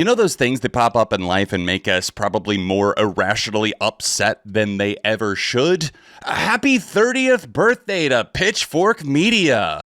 You know those things that pop up in life and make us probably more irrationally upset than they ever should? Happy 30th birthday to Pitchfork Media!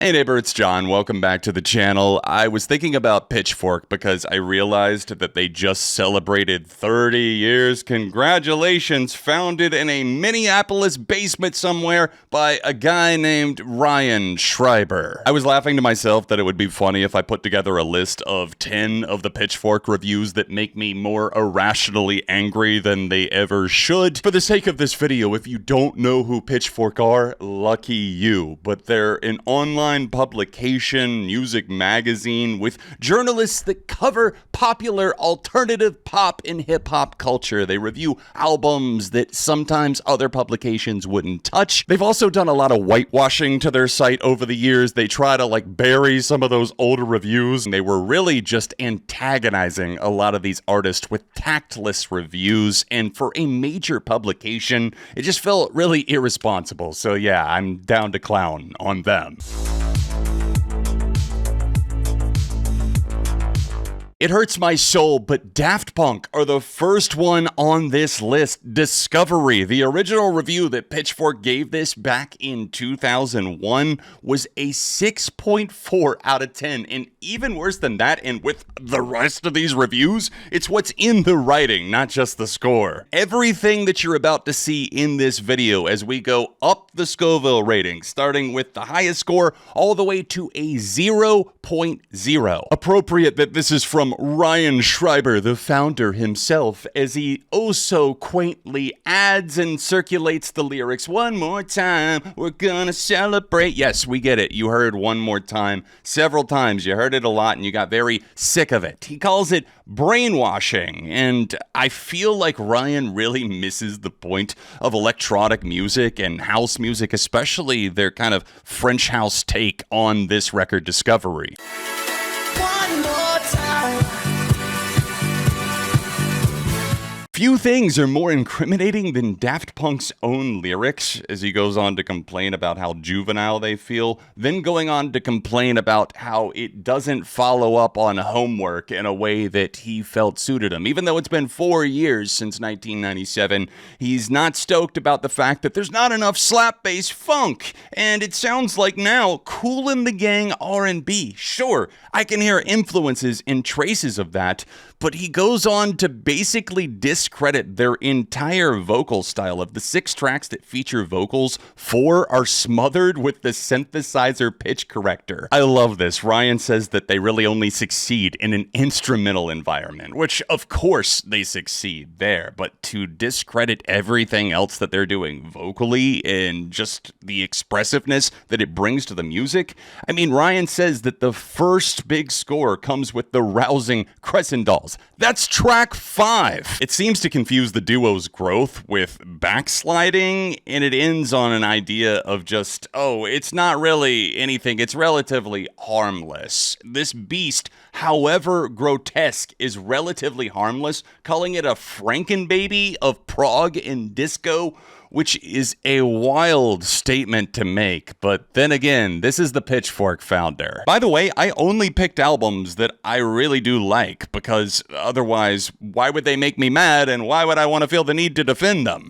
Hey neighbor, it's John. Welcome back to the channel. I was thinking about Pitchfork because I realized that they just celebrated 30 years. Congratulations, founded in a Minneapolis basement somewhere by a guy named Ryan Schreiber. I was laughing to myself that it would be funny if I put together a list of 10 of the Pitchfork reviews that make me more irrationally angry than they ever should. For the sake of this video, if you don't know who Pitchfork are, lucky you. But they're an online publication, music magazine with journalists that cover popular alternative pop and hip-hop culture. They review albums that sometimes other publications wouldn't touch. They've also done a lot of whitewashing to their site over the years. They try to bury some of those older reviews, and they were really just antagonizing a lot of these artists with tactless reviews, and for a major publication, it just felt really irresponsible. So yeah, I'm down to clown on them. It hurts my soul, but Daft Punk are the first one on this list. Discovery, the original review that Pitchfork gave this back in 2001, was a 6.4 out of 10. And even worse than that, and with the rest of these reviews, it's what's in the writing, not just the score. Everything that you're about to see in this video as we go up the Scoville rating, starting with the highest score all the way to a 0.0. Appropriate that this is from Ryan Schreiber, the founder himself, as he oh so quaintly adds and circulates the lyrics. One more time, we're gonna celebrate. Yes, we get it. You heard one more time several times. You heard it a lot and you got very sick of it. He calls it brainwashing, and I feel like Ryan really misses the point of electronic music and house music, especially their kind of French house take on this record Discovery. One more time. Few things are more incriminating than Daft Punk's own lyrics, as he goes on to complain about how juvenile they feel, then going on to complain about how it doesn't follow up on homework in a way that he felt suited him. Even though it's been 4 years since 1997, he's not stoked about the fact that there's not enough slap bass funk, and it sounds like now Kool and the Gang R&B. Sure, I can hear influences and traces of that, but he goes on to basically discredit their entire vocal style. Of the 6 tracks that feature vocals, 4 are smothered with the synthesizer pitch corrector. I love this. Ryan says that they really only succeed in an instrumental environment, which of course they succeed there, but to discredit everything else that they're doing vocally and just the expressiveness that it brings to the music. I mean, Ryan says that the first big score comes with the rousing Crescent Dolls. That's track 5. It seems to confuse the duo's growth with backsliding, and it ends on an idea of just, oh, it's not really anything, it's relatively harmless. This beast, however grotesque, is relatively harmless, calling it a Frankenbaby of prog and disco, which is a wild statement to make, but then again, this is the Pitchfork founder. By the way, I only picked albums that I really do like, because otherwise, why would they make me mad, and why would I want to feel the need to defend them?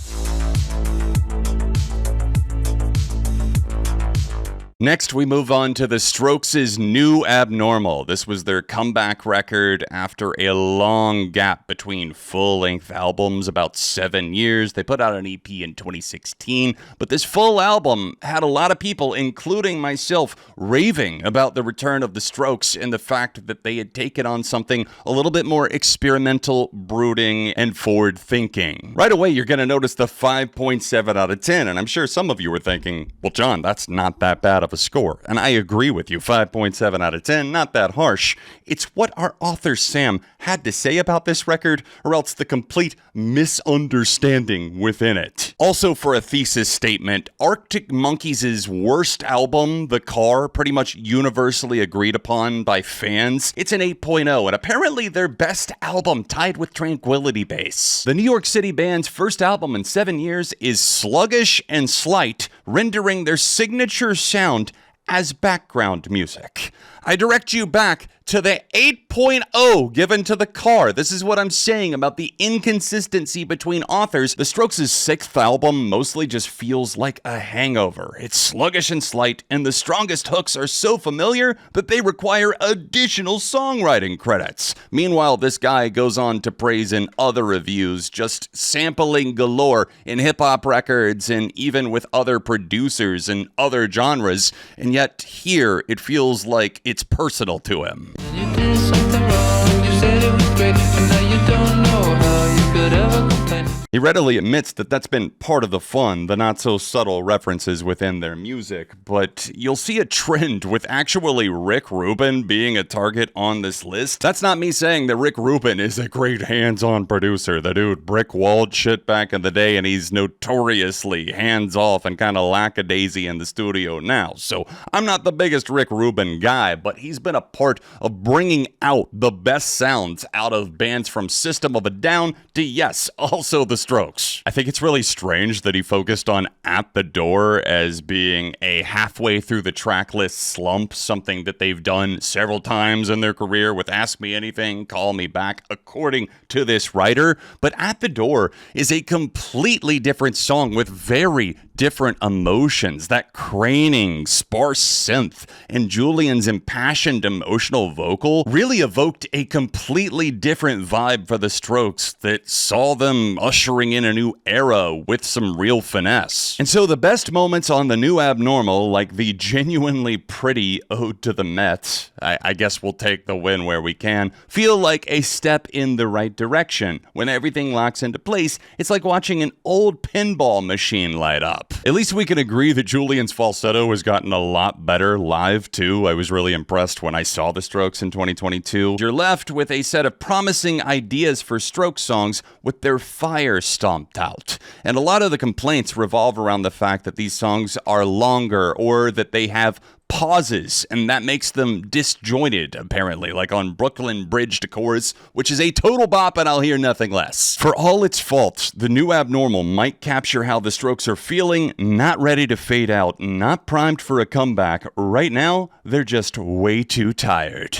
Next, we move on to the Strokes' New Abnormal. This was their comeback record after a long gap between full-length albums, about 7 years. They put out an EP in 2016, but this full album had a lot of people, including myself, raving about the return of the Strokes and the fact that they had taken on something a little bit more experimental, brooding, and forward-thinking. Right away, you're going to notice the 5.7 out of 10, and I'm sure some of you were thinking, well, John, that's not that bad of a score. And I agree with you, 5.7 out of 10, not that harsh. It's what our author Sam had to say about this record, or else the complete misunderstanding within it. Also, for a thesis statement, Arctic Monkeys' worst album, The Car, pretty much universally agreed upon by fans. It's an 8.0, and apparently their best album, tied with Tranquility Base. The New York City band's first album in 7 years is sluggish and slight, rendering their signature sound as background music. I direct you back to the 8.0 given to The Car. This is what I'm saying about the inconsistency between authors. The Strokes' sixth album mostly just feels like a hangover. It's sluggish and slight, and the strongest hooks are so familiar that they require additional songwriting credits. Meanwhile, this guy goes on to praise in other reviews, just sampling galore in hip-hop records and even with other producers and other genres, and yet here it feels like it's personal to him. You did something wrong, you said it was great, and now you don't know how you could ever complain. He readily admits that that's been part of the fun, the not-so-subtle references within their music, but you'll see a trend with actually Rick Rubin being a target on this list. That's not me saying that Rick Rubin is a great hands-on producer. The dude brick-walled shit back in the day, and he's notoriously hands-off and kind of lackadaisy in the studio now. So I'm not the biggest Rick Rubin guy, but he's been a part of bringing out the best sounds out of bands from System of a Down to, yes, also the Strokes. I think it's really strange that he focused on At the Door as being a halfway through the track list slump, something that they've done several times in their career with Ask Me Anything, Call Me Back, according to this writer. But At the Door is a completely different song with very different emotions. That craning, sparse synth and Julian's impassioned emotional vocal really evoked a completely different vibe for the Strokes that saw them ushering in a new era with some real finesse. And so the best moments on the new Abnormal, like the genuinely pretty Ode to the Met, I guess we'll take the win where we can, feel like a step in the right direction. When everything locks into place, it's like watching an old pinball machine light up. At least we can agree that Julian's falsetto has gotten a lot better live too. I was really impressed when I saw the Strokes in 2022. You're left with a set of promising ideas for Strokes songs with their fire stomped out. And a lot of the complaints revolve around the fact that these songs are longer or that they have pauses, and that makes them disjointed, apparently, like on Brooklyn Bridge to Chorus, which is a total bop, and I'll hear nothing less. For all its faults, the new Abnormal might capture how the Strokes are feeling, not ready to fade out, not primed for a comeback. Right now, they're just way too tired.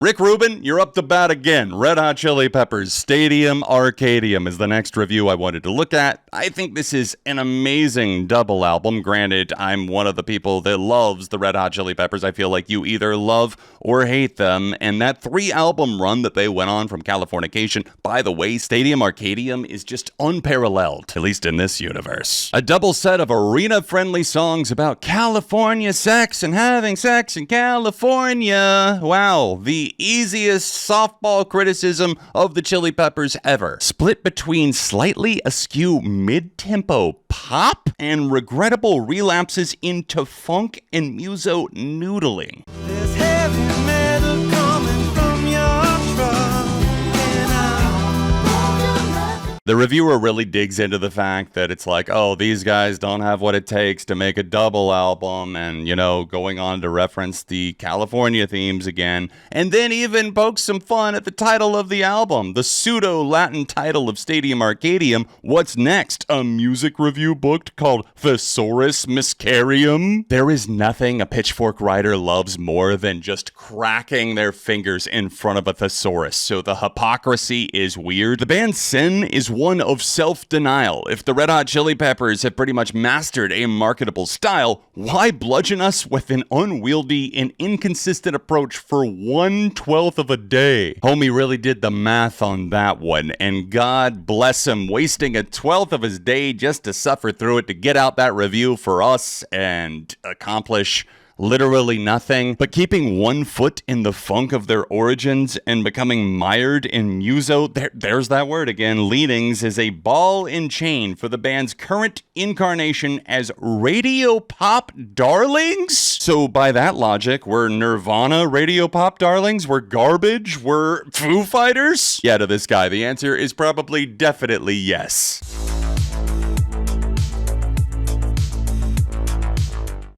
Rick Rubin, you're up to bat again. Red Hot Chili Peppers' Stadium Arcadium is the next review I wanted to look at. I think this is an amazing double album. Granted, I'm one of the people that loves the Red Hot Chili Peppers. I feel like you either love or hate them. And that 3-album run that they went on from Californication, by the way, Stadium Arcadium is just unparalleled, at least in this universe. A double set of arena-friendly songs about California sex and having sex in California. Wow, the easiest softball criticism of the Chili Peppers ever. Split between slightly askew mid-tempo pop and regrettable relapses into funk and muso noodling. There's heavy metal coming from your truck, and The reviewer really digs into the fact that it's like, oh, these guys don't have what it takes to make a double album, and, you know, going on to reference the California themes again, and then even pokes some fun at the title of the album, the pseudo-Latin title of Stadium Arcadium. What's next? A music review book called Thesaurus Mysterium? There is nothing a Pitchfork writer loves more than just cracking their fingers in front of a thesaurus, so the hypocrisy is weird. The band's sin is one of self-denial. If the Red Hot Chili Peppers have pretty much mastered a marketable style, why bludgeon us with an unwieldy and inconsistent approach for 1/12 of a day? Homie really did the math on that one, and God bless him, wasting 1/12 of his day just to suffer through it to get out that review for us and accomplish literally nothing, but keeping one foot in the funk of their origins and becoming mired in muso, there's that word again, leanings, is a ball and chain for the band's current incarnation as radio pop darlings? So by that logic, we're Nirvana radio pop darlings? We're garbage? We're Foo Fighters? Yeah, to this guy, the answer is probably definitely yes.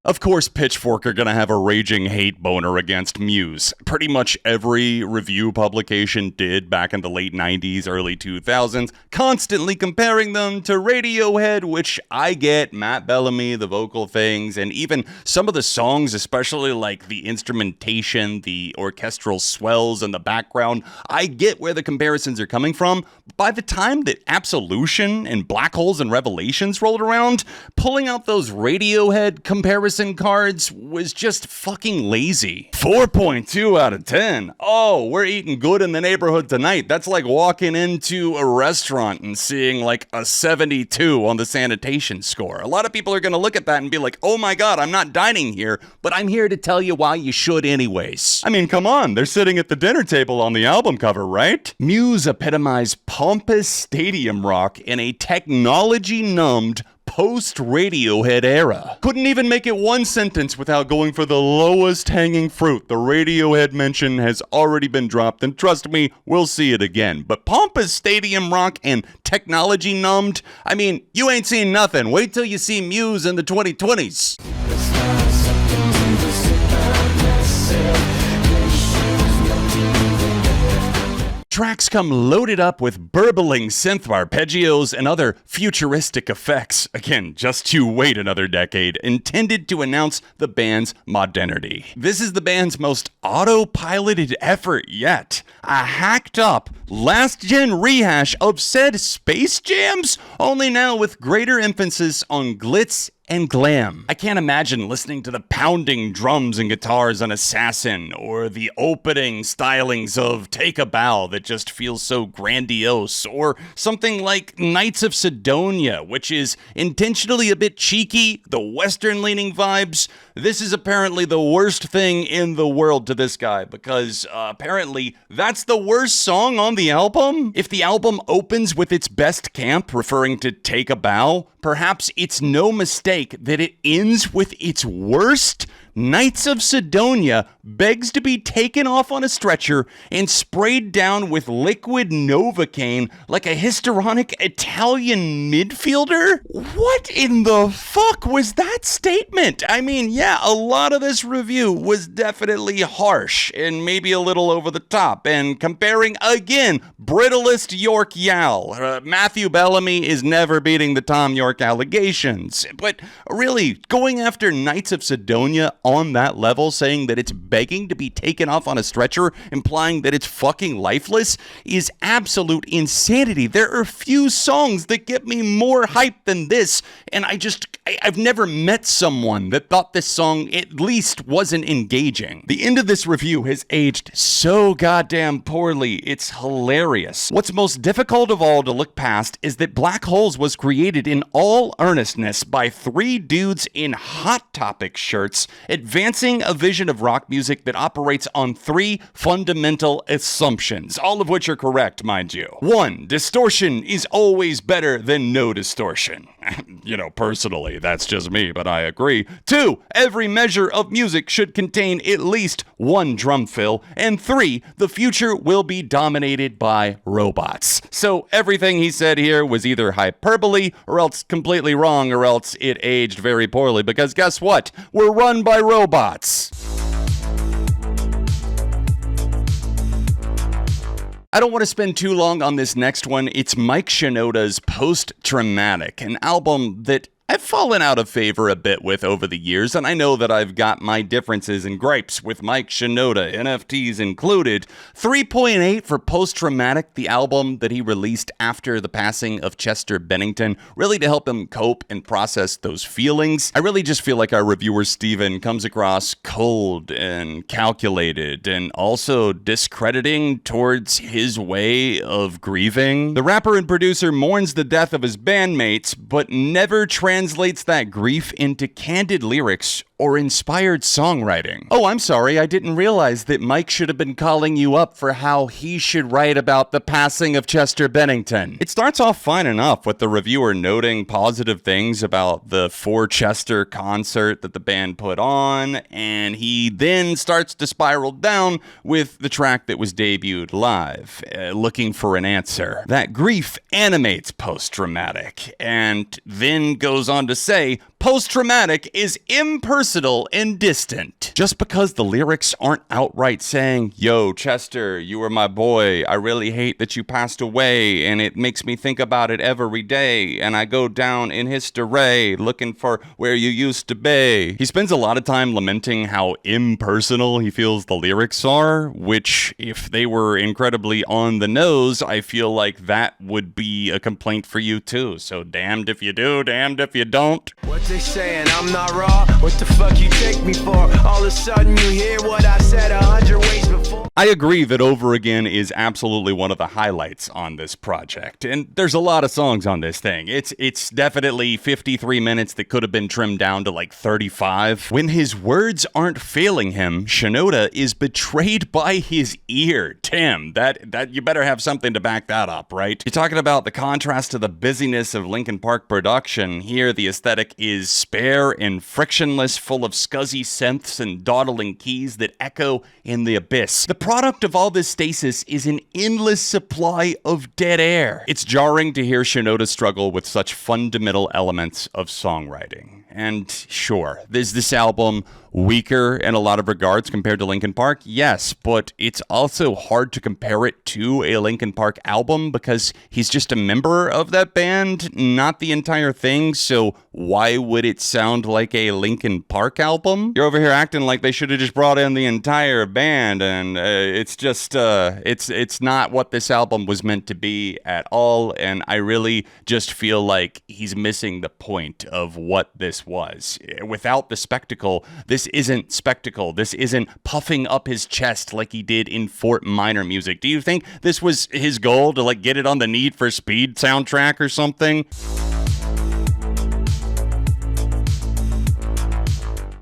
Of course, Pitchfork are gonna have a raging hate boner against Muse. Pretty much every review publication did back in the late 90s, early 2000s, constantly comparing them to Radiohead, which I get, Matt Bellamy, the vocal things, and even some of the songs, especially like the instrumentation, the orchestral swells in the background. I get where the comparisons are coming from. By the time that Absolution and Black Holes and Revelations rolled around, pulling out those Radiohead comparisons cards was just fucking lazy. 4.2 out of 10. Oh, we're eating good in the neighborhood tonight. That's like walking into a restaurant and seeing like a 72 on the sanitation score. A lot of people are going to look at that and be like, oh my god, I'm not dining here, but I'm here to tell you why you should anyways. I mean, come on, they're sitting at the dinner table on the album cover, right? Muse epitomized pompous stadium rock in a technology-numbed post-Radiohead era. Couldn't even make it one sentence without going for the lowest hanging fruit. The Radiohead mention has already been dropped, and trust me, we'll see it again. But pompous stadium rock and technology numbed? I mean, you ain't seen nothing. Wait till you see Muse in the 2020s. Tracks come loaded up with burbling synth arpeggios and other futuristic effects. Again, just to wait another decade, intended to announce the band's modernity. This is the band's most autopiloted effort yet. A hacked up, last-gen rehash of said Space Jams, only now with greater emphasis on glitz and glam. I can't imagine listening to the pounding drums and guitars on Assassin, or the opening stylings of Take a Bow that just feels so grandiose, or something like Knights of Sidonia, which is intentionally a bit cheeky, the western-leaning vibes. This is apparently the worst thing in the world to this guy, because apparently that's the worst song on the album? If the album opens with its best camp, referring to Take a Bow, perhaps it's no mistake that it ends with its worst. Knights of Sidonia begs to be taken off on a stretcher and sprayed down with liquid Novocaine like a histrionic Italian midfielder? What in the fuck was that statement? I mean, yeah, a lot of this review was definitely harsh and maybe a little over the top, and comparing, again, brittlest York Yal. Matthew Bellamy is never beating the Tom York allegations. But really, going after Knights of Sidonia on that level, saying that it's begging to be taken off on a stretcher, implying that it's fucking lifeless, is absolute insanity. There are few songs that get me more hype than this, and I've never met someone that thought this song at least wasn't engaging. The end of this review has aged so goddamn poorly, it's hilarious. What's most difficult of all to look past is that Black Holes was created in all earnestness by three dudes in Hot Topic shirts, advancing a vision of rock music that operates on three fundamental assumptions, all of which are correct, mind you. 1. Distortion is always better than no distortion. Personally, that's just me, but I agree. 2. Every measure of music should contain at least one drum fill. And 3. The future will be dominated by robots. So everything he said here was either hyperbole, or else completely wrong, or else it aged very poorly, because guess what? We're run by robots. I don't want to spend too long on this next one. It's Mike Shinoda's Post-Traumatic, an album that I've fallen out of favor a bit with over the years, and I know that I've got my differences and gripes with Mike Shinoda, NFTs included. 3.8 for Post-Traumatic, the album that he released after the passing of Chester Bennington, really to help him cope and process those feelings. I really just feel like our reviewer Steven comes across cold and calculated, and also discrediting towards his way of grieving. The rapper and producer mourns the death of his bandmates, but never translates that grief into candid lyrics or inspired songwriting? Oh, I'm sorry, I didn't realize that Mike should have been calling you up for how he should write about the passing of Chester Bennington. It starts off fine enough with the reviewer noting positive things about the For Chester concert that the band put on, and he then starts to spiral down with the track that was debuted live, Looking for an Answer. That grief animates post-traumatic, and then goes on to say, post-traumatic is impersonal and distant. Just because the lyrics aren't outright saying, yo, Chester, you were my boy, I really hate that you passed away, and it makes me think about it every day, and I go down in history looking for where you used to be. He spends a lot of time lamenting how impersonal he feels the lyrics are, which, if they were incredibly on the nose, I feel like that would be a complaint for you too. So damned if you do, damned if you don't. What they saying, I'm not raw? What the fuck you take me for? All of a sudden you hear what I said 100 ways before. I agree that Over Again is absolutely one of the highlights on this project, and there's a lot of songs on this thing. It's definitely 53 minutes that could have been trimmed down to like 35. When his words aren't failing him, Shinoda is betrayed by his ear. Tim, that you better have something to back that up, right? You're talking about the contrast to the busyness of Linkin Park production. Here, the aesthetic is spare and frictionless, full of scuzzy synths and dawdling keys that echo in the abyss. The product of all this stasis is an endless supply of dead air. It's jarring to hear Shinoda struggle with such fundamental elements of songwriting. And sure, is this album weaker in a lot of regards compared to Linkin Park? Yes, but it's also hard to compare it to a Linkin Park album because he's just a member of that band, not the entire thing, so why would it sound like a Linkin Park album? You're over here acting like they should have just brought in the entire band, and it's just, it's not what this album was meant to be at all, and I really just feel like he's missing the point of what this was. Without the spectacle, this isn't spectacle. This isn't puffing up his chest like he did in Fort Minor music. Do you think this was his goal, to like get it on the Need for Speed soundtrack or something?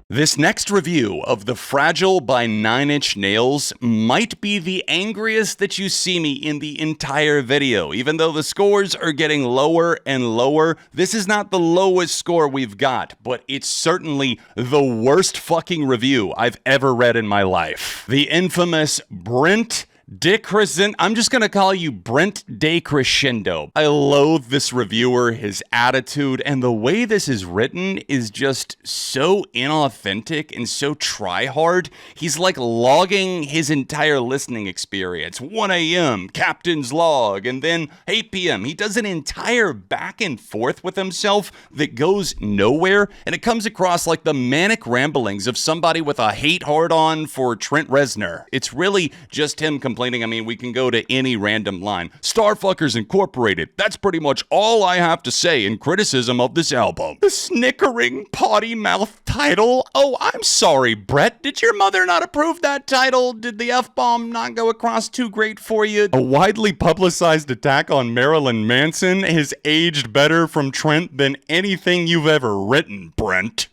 This next review of The Fragile by Nine Inch Nails might be the angriest that you see me in the entire video. Even though the scores are getting lower and lower, this is not the lowest score we've got, but it's certainly the worst fucking review I've ever read in my life. The infamous Brent I'm just gonna call you Brent Decrescendo. I loathe this reviewer, his attitude, and the way this is written is just so inauthentic and so try-hard. He's like logging his entire listening experience. 1 a.m., captain's log, and then 8 p.m. He does an entire back and forth with himself that goes nowhere, and it comes across like the manic ramblings of somebody with a hate hard-on for Trent Reznor. It's really just him complaining. I mean, we can go to any random line. Starfuckers Incorporated. That's pretty much all I have to say in criticism of this album. The snickering, potty mouth title. Oh, I'm sorry, Brett. Did your mother not approve that title? Did the F-bomb not go across too great for you? A widely publicized attack on Marilyn Manson has aged better from Trent than anything you've ever written, Brent.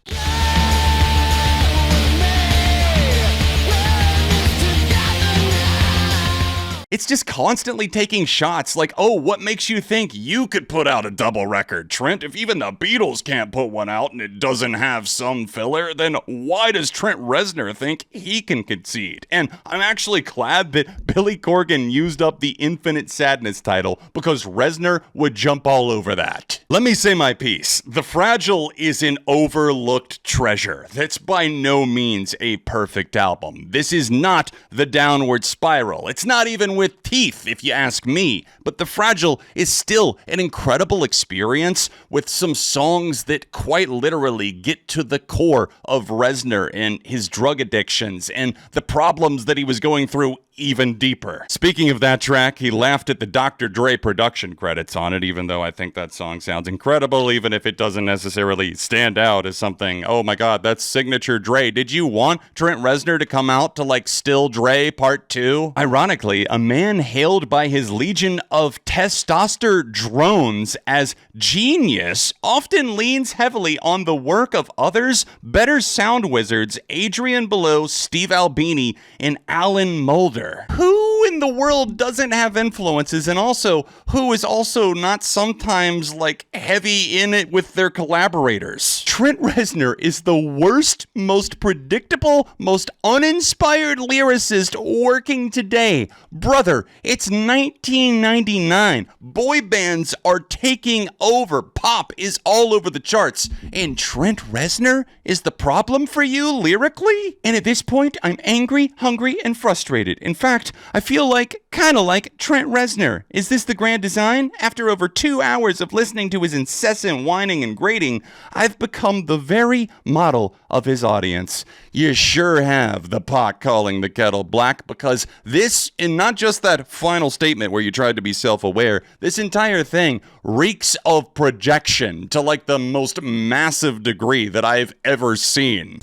It's just constantly taking shots like, oh, what makes you think you could put out a double record, Trent? If even the Beatles can't put one out and it doesn't have some filler, then why does Trent Reznor think he can concede? And I'm actually glad that Billy Corgan used up the Infinite Sadness title because Reznor would jump all over that. Let me say my piece. The Fragile is an overlooked treasure. That's by no means a perfect album. This is not the Downward Spiral. It's not even with teeth, if you ask me. But The Fragile is still an incredible experience with some songs that quite literally get to the core of Reznor and his drug addictions and the problems that he was going through even deeper. Speaking of that track, he laughed at the Dr. Dre production credits on it, even though I think that song sounds incredible, even if it doesn't necessarily stand out as something, oh my god, that's signature Dre. Did you want Trent Reznor to come out to like Still Dre Part 2? Ironically, a man hailed by his legion of testosterone drones as genius often leans heavily on the work of others, better sound wizards Adrian Belew, Steve Albini, and Alan Mulder. Who in the world doesn't have influences, and also who is also not sometimes like heavy in it with their collaborators? Trent Reznor is the worst, most predictable, most uninspired lyricist working today. Brother, it's 1999. Boy bands are taking over. Pop is all over the charts. And Trent Reznor is the problem for you lyrically? And at this point, I'm angry, hungry, and frustrated. In fact, I feel kind of like Trent Reznor. Is this the grand design? After over 2 hours of listening to his incessant whining and grating, I've become the very model of his audience. You sure have the pot calling the kettle black, because this, and not just that final statement where you tried to be self-aware, this entire thing reeks of projection to like the most massive degree that I've ever seen.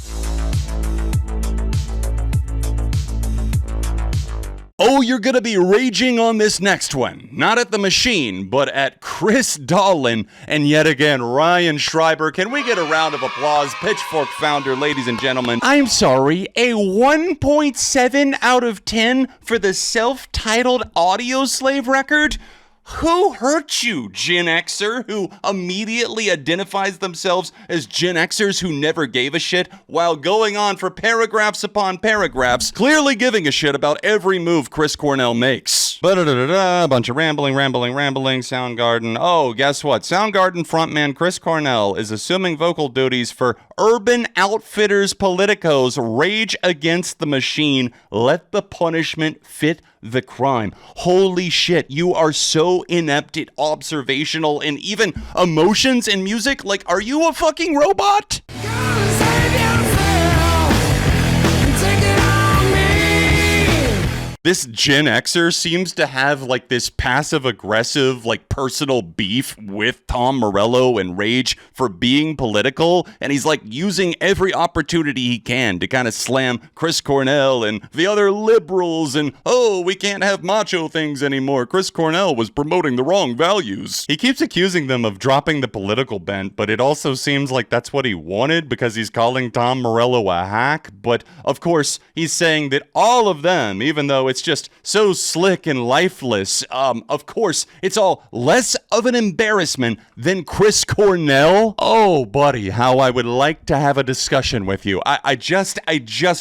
Oh, you're gonna be raging on this next one. Not at the machine, but at Chris Dolan and yet again Ryan Schreiber. Can we get a round of applause? Pitchfork founder, ladies and gentlemen. I'm sorry, a 1.7 out of 10 for the self-titled Audioslave record? Who hurt you, Gen Xer, who immediately identifies themselves as Gen Xers who never gave a shit while going on for paragraphs upon paragraphs, clearly giving a shit about every move Chris Cornell makes? A bunch of rambling, Soundgarden. Oh, guess what? Soundgarden frontman Chris Cornell is assuming vocal duties for Urban Outfitters Politico's Rage Against the Machine. Let the punishment fit the crime. Holy shit, you are so inept at observational and even emotions in music. Like, are you a fucking robot? This Gen Xer seems to have like this passive-aggressive, like personal beef with Tom Morello and Rage for being political, and he's like using every opportunity he can to kind of slam Chris Cornell and the other liberals, and oh, we can't have macho things anymore. Chris Cornell was promoting the wrong values. He keeps accusing them of dropping the political bent, but it also seems like that's what he wanted because he's calling Tom Morello a hack. But of course, he's saying that all of them, even though it's just so slick and lifeless, of course, it's all less of an embarrassment than Chris Cornell. Oh, buddy, how I would like to have a discussion with you. I just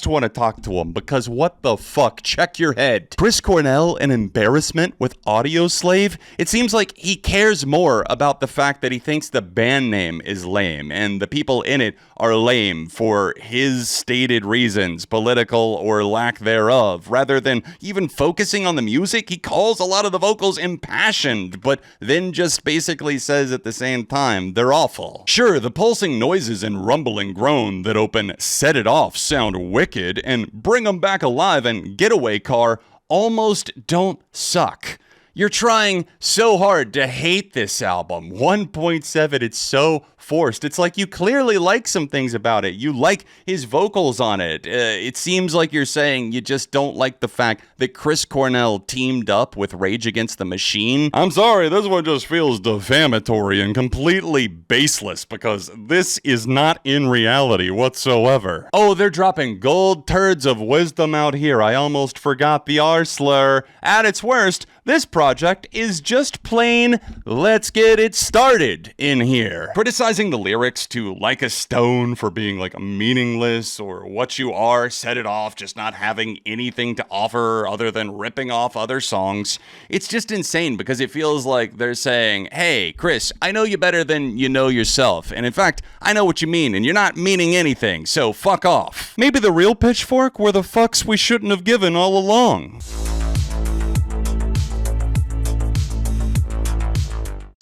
want to talk to him, because what the fuck? Check your head. Chris Cornell, an embarrassment with Audioslave? It seems like he cares more about the fact that he thinks the band name is lame and the people in it are lame for his stated reasons, political or lack thereof, rather than even focusing on the music. He calls a lot of the vocals impassioned, but then just basically says at the same time, they're awful. Sure, the pulsing noises and rumbling groan that open Set It Off sound wicked, and Bring 'Em Back Alive and Getaway Car almost don't suck. You're trying so hard to hate this album. 1.7, it's so forced. It's like you clearly like some things about it. You like his vocals on it. It seems like you're saying you just don't like the fact that Chris Cornell teamed up with Rage Against the Machine. I'm sorry, this one just feels defamatory and completely baseless, because this is not in reality whatsoever. Oh, they're dropping gold turds of wisdom out here. I almost forgot the R slur. At its worst, this project is just plain, let's get it started in here. Criticizing the lyrics to Like a Stone for being like meaningless, or What You Are, Set It Off, just not having anything to offer other than ripping off other songs. It's just insane, because it feels like they're saying, hey, Chris, I know you better than you know yourself. And in fact, I know what you mean, and you're not meaning anything, so fuck off. Maybe the real Pitchfork were the fucks we shouldn't have given all along.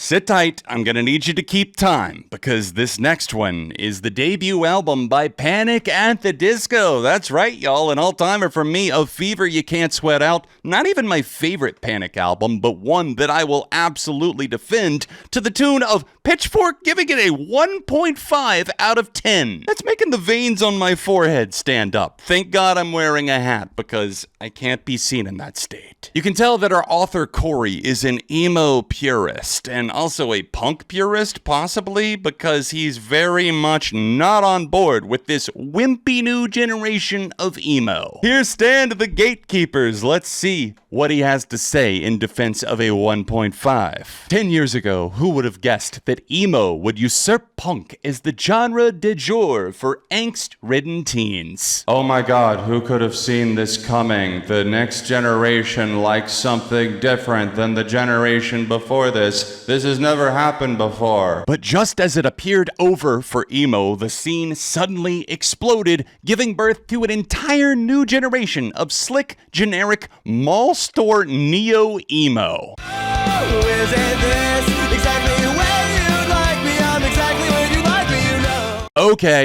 Sit tight, I'm gonna need you to keep time, because this next one is the debut album by Panic at the Disco. That's right, y'all, an all-timer from me, A Fever You Can't Sweat Out. Not even my favorite Panic album, but one that I will absolutely defend, to the tune of Pitchfork giving it a 1.5 out of 10. That's making the veins on my forehead stand up. Thank God I'm wearing a hat, because I can't be seen in that state. You can tell that our author Corey is an emo purist, and also a punk purist, possibly, because he's very much not on board with this wimpy new generation of emo. Here stand the gatekeepers. Let's see what he has to say in defense of a 1.5. 10 years ago, who would have guessed that emo would usurp punk as the genre de jour for angst-ridden teens? Oh my God, who could have seen this coming? The next generation likes something different than the generation before this. This has never happened before. But just as it appeared over for emo, the scene suddenly exploded, giving birth to an entire new generation of slick, generic, mall store neo-emo. Oh, isn't this exactly where you'd like me? I'm exactly where you'd like me, you know.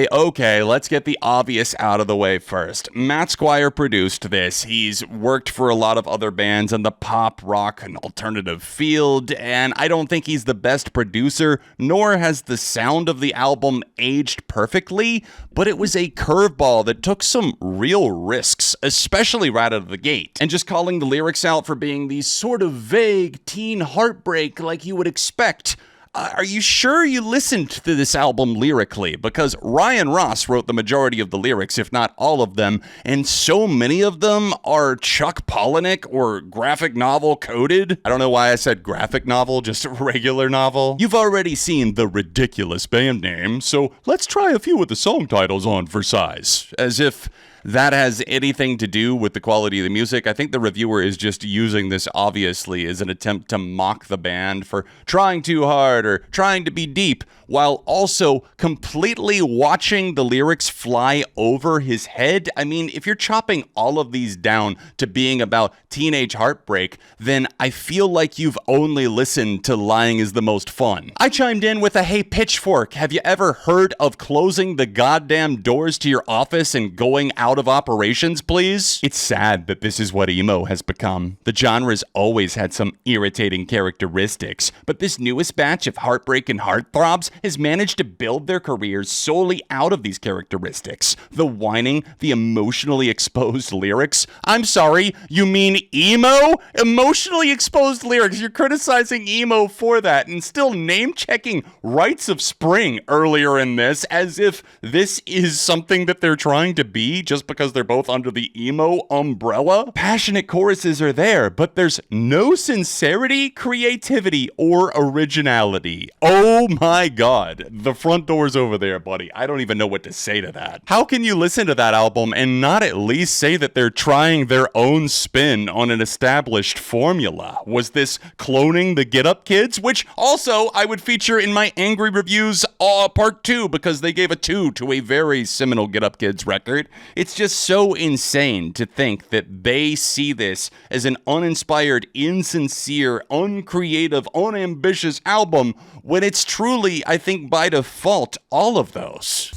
Okay, let's get the obvious out of the way first. Matt Squire produced this. He's worked for a lot of other bands in the pop, rock, and alternative field, and I don't think he's the best producer, nor has the sound of the album aged perfectly, but it was a curveball that took some real risks, especially right out of the gate. And just calling the lyrics out for being these sort of vague teen heartbreak like you would expect. Are you sure you listened to this album lyrically? Because Ryan Ross wrote the majority of the lyrics, if not all of them, and so many of them are Chuck Palahniuk or graphic novel coded. I don't know why I said graphic novel, just a regular novel. You've already seen the ridiculous band name, so let's try a few of the song titles on for size. As if that has anything to do with the quality of the music. I think the reviewer is just using this obviously as an attempt to mock the band for trying too hard or trying to be deep, while also completely watching the lyrics fly over his head. I mean, if you're chopping all of these down to being about teenage heartbreak, then I feel like you've only listened to Lying is the Most Fun. I chimed in with a, hey Pitchfork, have you ever heard of closing the goddamn doors to your office and going out of operations, please? It's sad that this is what emo has become. The genre's always had some irritating characteristics, but this newest batch of heartbreak and heartthrobs has managed to build their careers solely out of these characteristics. The whining, the emotionally exposed lyrics. I'm sorry, you mean emo? Emotionally exposed lyrics. You're criticizing emo for that and still name-checking Rites of Spring earlier in this as if this is something that they're trying to be just because they're both under the emo umbrella. Passionate choruses are there, but there's no sincerity, creativity, or originality. Oh my God. The front door's over there, buddy. I don't even know what to say to that. How can you listen to that album and not at least say that they're trying their own spin on an established formula? Was this cloning the Get Up Kids? Which also I would feature in my Angry Reviews Part 2 because they gave a 2 to a very seminal Get Up Kids record. It's just so insane to think that they see this as an uninspired, insincere, uncreative, unambitious album when it's truly, I think, by default, all of those.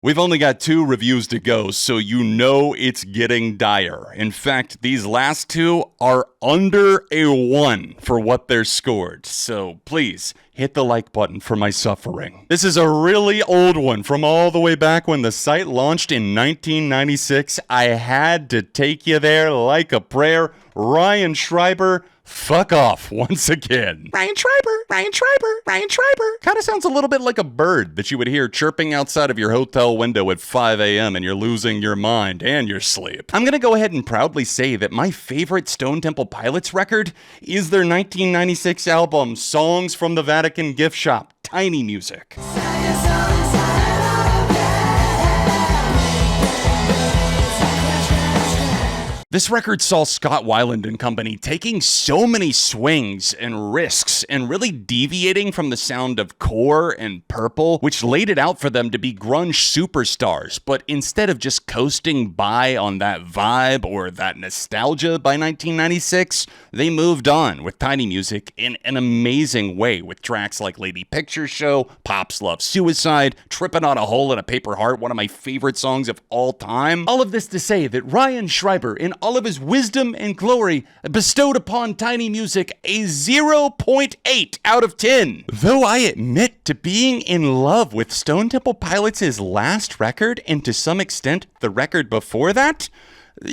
We've only got 2 reviews to go, so you know it's getting dire. In fact, these last 2 are under a 1 for what they're scored. So please, hit the like button for my suffering. This is a really old one from all the way back when the site launched in 1996. I had to take you there like a prayer. Ryan Schreiber, fuck off once again. Ryan Schreiber. Kinda sounds a little bit like a bird that you would hear chirping outside of your hotel window at 5 a.m. and you're losing your mind and your sleep. I'm gonna go ahead and proudly say that my favorite Stone Temple Pilots record is their 1996 album, Songs from the Vatican Gift Shop, Tiny Music. This record saw Scott Weiland and company taking so many swings and risks and really deviating from the sound of Core and Purple, which laid it out for them to be grunge superstars. But instead of just coasting by on that vibe or that nostalgia by 1996, they moved on with Tiny Music in an amazing way with tracks like Lady Picture Show, Pops Love Suicide, Trippin' on a Hole in a Paper Heart, one of my favorite songs of all time. All of this to say that Ryan Schreiber, in all of his wisdom and glory, bestowed upon Tiny Music a 0.8 out of 10. Though I admit to being in love with Stone Temple Pilots' last record, and to some extent the record before that,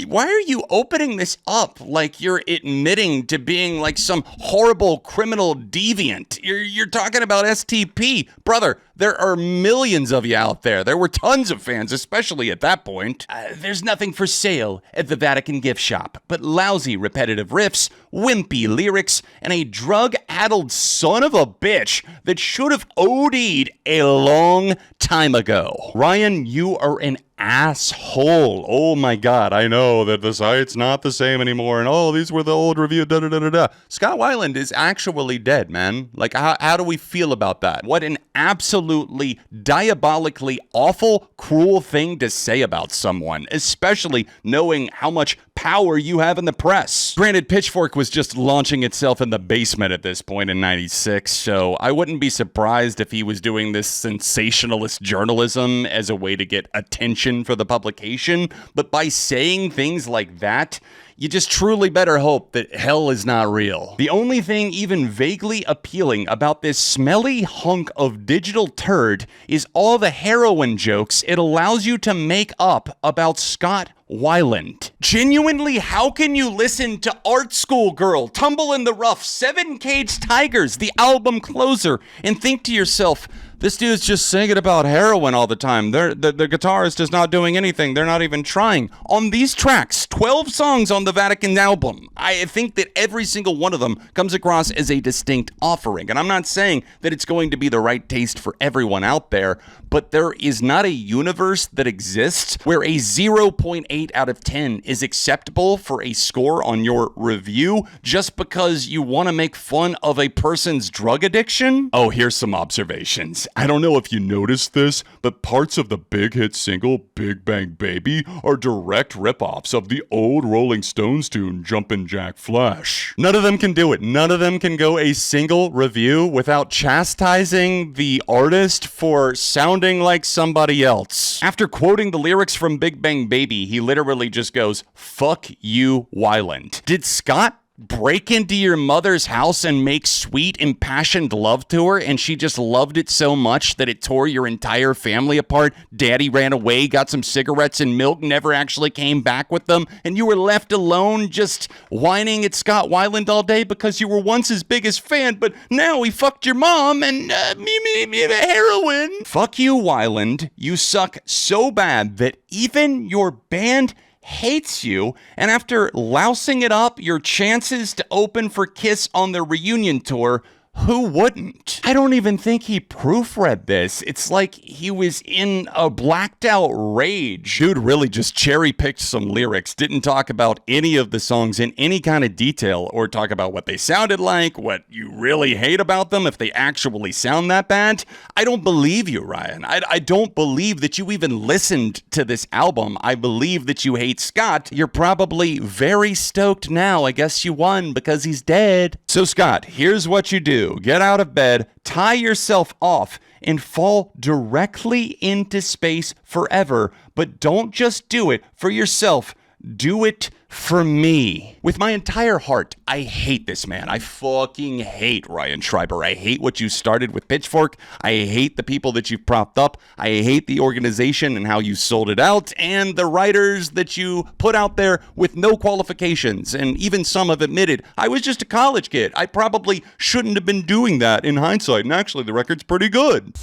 why are you opening this up like you're admitting to being like some horrible criminal deviant? You're talking about STP. Brother, there are millions of you out there. There were tons of fans, especially at that point. There's nothing for sale at the Vatican gift shop but lousy repetitive riffs, wimpy lyrics, and a drug-addled son of a bitch that should have OD'd a long time ago. Ryan, you are an asshole. Oh my god, I know that the site's not the same anymore, and oh, these were the old review, da-da-da-da-da. Scott Weiland is actually dead, man. Like, how do we feel about that? What an absolutely diabolically awful, cruel thing to say about someone, especially knowing how much power you have in the press. Granted, Pitchfork was just launching itself in the basement at this point in 96, so I wouldn't be surprised if he was doing this sensationalist journalism as a way to get attention for the publication, but by saying things like that, you just truly better hope that hell is not real. The only thing even vaguely appealing about this smelly hunk of digital turd is all the heroin jokes it allows you to make up about Scott Weiland. Genuinely, how can you listen to Art School Girl, Tumble in the Rough, 7 Caged Tigers, the album closer, and think to yourself, this dude's just singing about heroin all the time. The guitarist is not doing anything. They're not even trying. On these tracks, 12 songs on the Vatican album, I think that every single one of them comes across as a distinct offering. And I'm not saying that it's going to be the right taste for everyone out there, but there is not a universe that exists where a 0.8 out of 10 is acceptable for a score on your review just because you want to make fun of a person's drug addiction. Oh, here's some observations. I don't know if you noticed this, but parts of the big hit single Big Bang Baby are direct ripoffs of the old Rolling Stones tune Jumpin' Jack Flash. None of them can do it. None of them can go a single review without chastising the artist for sounding like somebody else. After quoting the lyrics from Big Bang Baby, he literally just goes, "Fuck you, Weiland." Did Scott break into your mother's house and make sweet, impassioned love to her, and she just loved it so much that it tore your entire family apart? Daddy ran away, got some cigarettes and milk, never actually came back with them, and you were left alone just whining at Scott Weiland all day because you were once his biggest fan, but now he fucked your mom and heroin. Fuck you, Weiland. You suck so bad that even your band hates you, and after lousing it up your chances to open for Kiss on their reunion tour, who wouldn't? I don't even think he proofread this. It's like he was in a blacked out rage. Dude really just cherry picked some lyrics, didn't talk about any of the songs in any kind of detail, or talk about what they sounded like, what you really hate about them, if they actually sound that bad. I don't believe you, Ryan. I don't believe that you even listened to this album. I believe that you hate Scott. You're probably very stoked now. I guess you won because he's dead. So Scott, here's what you do. Get out of bed, tie yourself off, and fall directly into space forever. But don't just do it for yourself. Do it for me. With my entire heart, I hate this man. I fucking hate Ryan Schreiber. I hate what you started with Pitchfork. I hate the people that you've propped up. I hate the organization and how you sold it out, and the writers that you put out there with no qualifications. And even some have admitted, I was just a college kid. I probably shouldn't have been doing that in hindsight, and actually the record's pretty good.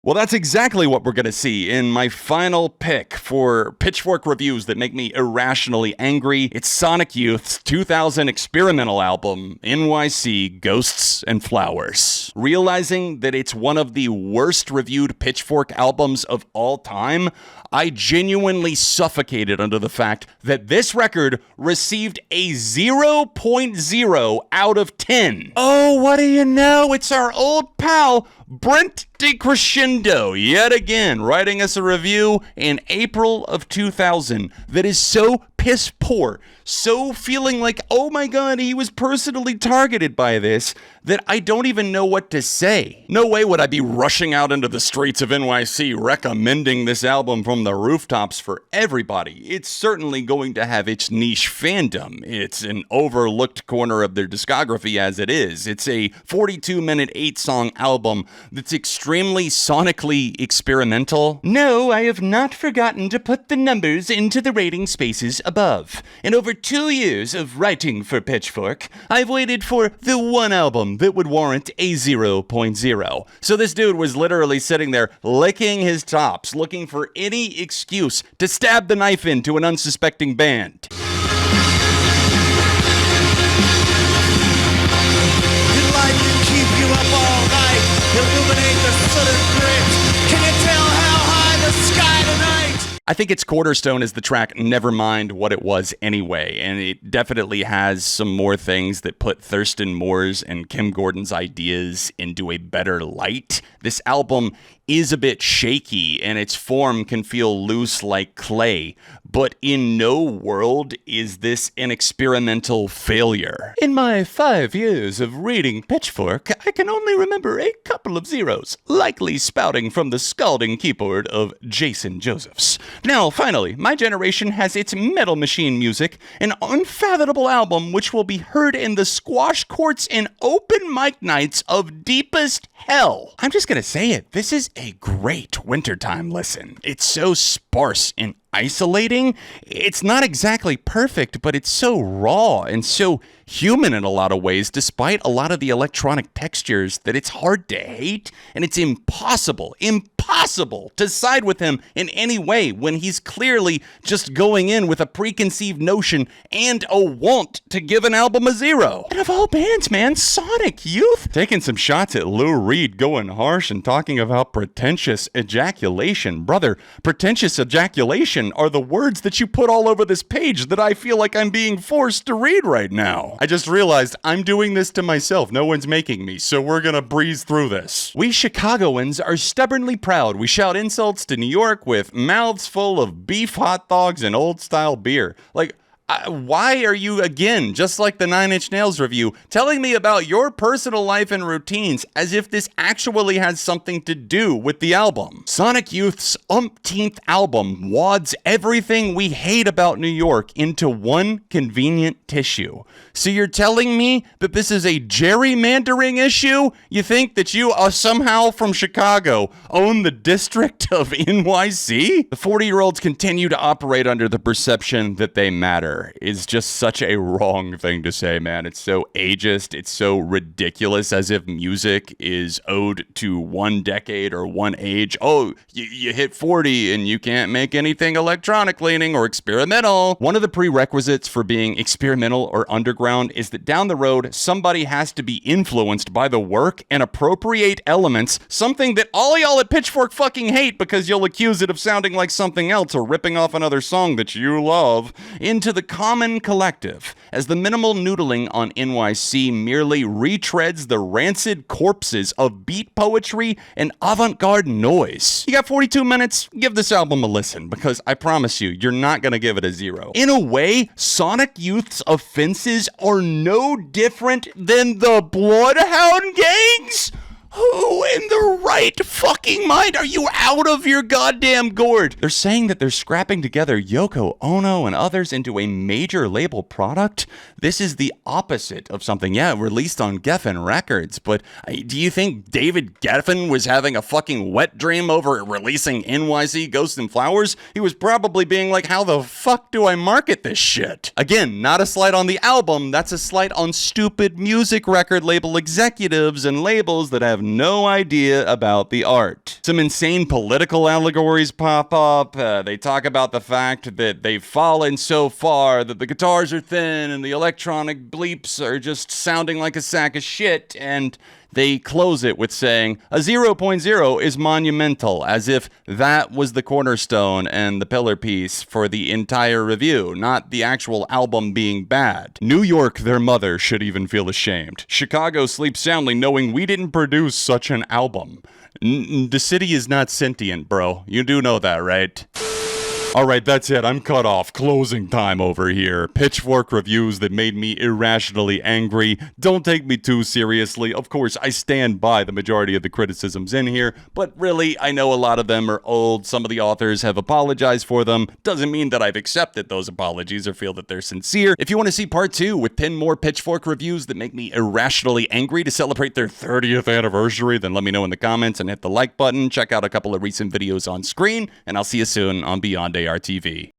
Well, that's exactly what we're going to see in my final pick for Pitchfork Reviews that make me irrationally angry. It's Sonic Youth's 2000 experimental album, NYC Ghosts and Flowers. Realizing that it's one of the worst reviewed Pitchfork albums of all time, I genuinely suffocated under the fact that this record received a 0.0 out of 10. Oh, what do you know? It's our old pal, Brent DeCrescendo, yet again, writing us a review in April of 2000 that is so piss poor, so feeling like, oh my god, he was personally targeted by this, that I don't even know what to say. No way would I be rushing out into the streets of NYC recommending this album from the rooftops for everybody. It's certainly going to have its niche fandom. It's an overlooked corner of their discography as it is. It's a 42-minute, 8-song album that's extremely sonically experimental. No, I have not forgotten to put the numbers into the rating spaces above. In over 2 years of writing for Pitchfork, I've waited for the one album that would warrant a 0.0. So this dude was literally sitting there licking his chops, looking for any excuse to stab the knife into an unsuspecting band. Light can keep you up all night, illuminate the southern grit. Can you tell how high the sky tonight? I think its cornerstone is the track Never Mind What It Was Anyway, and it definitely has some more things that put Thurston Moore's and Kim Gordon's ideas into a better light. This album is a bit shaky, and its form can feel loose like clay, but in no world is this an experimental failure. In my 5 years of reading Pitchfork, I can only remember a couple of zeros, likely spouting from the scalding keyboard of Jason Josephs. Now, finally, my generation has its Metal Machine music, an unfathomable album which will be heard in the squash courts and open mic nights of deepest hell. I'm just gonna say it, this is a great wintertime listen. It's so sparse and isolating. It's not exactly perfect, but it's so raw and so human in a lot of ways, despite a lot of the electronic textures, that it's hard to hate, and it's impossible to side with him in any way when he's clearly just going in with a preconceived notion and a want to give an album a 0. And of all bands, man, Sonic Youth taking some shots at Lou Reed, going harsh and talking about pretentious ejaculation. Brother, pretentious ejaculation are the words that you put all over this page that I feel like I'm being forced to read right now. I just realized I'm doing this to myself. No one's making me, so we're gonna breeze through this. We Chicagoans are stubbornly proud. We shout insults to New York with mouths full of beef hot dogs and old-style beer. Like, why are you, again, just like the 9 Inch Nails review, telling me about your personal life and routines as if this actually has something to do with the album? Sonic Youth's umpteenth album wads everything we hate about New York into one convenient tissue. So you're telling me that this is a gerrymandering issue? You think that you are somehow from Chicago own the district of NYC? The 40-year-olds continue to operate under the perception that they matter. Is just such a wrong thing to say, man. It's so ageist. It's so ridiculous, as if music is owed to one decade or one age. Oh, you hit 40 and you can't make anything electronic leaning or experimental. One of the prerequisites for being experimental or underground is that down the road, somebody has to be influenced by the work and appropriate elements, something that all y'all at Pitchfork fucking hate because you'll accuse it of sounding like something else or ripping off another song that you love, into the common collective, as the minimal noodling on NYC merely retreads the rancid corpses of beat poetry and avant-garde noise. You got 42 minutes? Give this album a listen, because I promise you, you're not gonna give it a 0. In a way, Sonic Youth's offenses are no different than the Bloodhound Gang's? Who in the right fucking mind? Are you out of your goddamn gourd? They're saying that they're scrapping together Yoko Ono and others into a major label product? This is the opposite of something, released on Geffen Records, but do you think David Geffen was having a fucking wet dream over releasing NYC Ghosts and Flowers? He was probably being like, how the fuck do I market this shit? Again, not a slight on the album, that's a slight on stupid music record label executives and labels that have no idea about the art. Some insane political allegories pop up. They talk about the fact that they've fallen so far that the guitars are thin and the electronic bleeps are just sounding like a sack of shit, and they close it with saying, a 0.0 is monumental, as if that was the cornerstone and the pillar piece for the entire review, not the actual album being bad. New York, their mother, should even feel ashamed. Chicago sleeps soundly knowing we didn't produce such an album. The city is not sentient, bro. You do know that, right? Alright, that's it. I'm cut off. Closing time over here. Pitchfork reviews that made me irrationally angry. Don't take me too seriously. Of course, I stand by the majority of the criticisms in here, but really, I know a lot of them are old. Some of the authors have apologized for them. Doesn't mean that I've accepted those apologies or feel that they're sincere. If you want to see part 2 with 10 more Pitchfork reviews that make me irrationally angry to celebrate their 30th anniversary, then let me know in the comments and hit the like button. Check out a couple of recent videos on screen, and I'll see you soon on Beyond ARTV.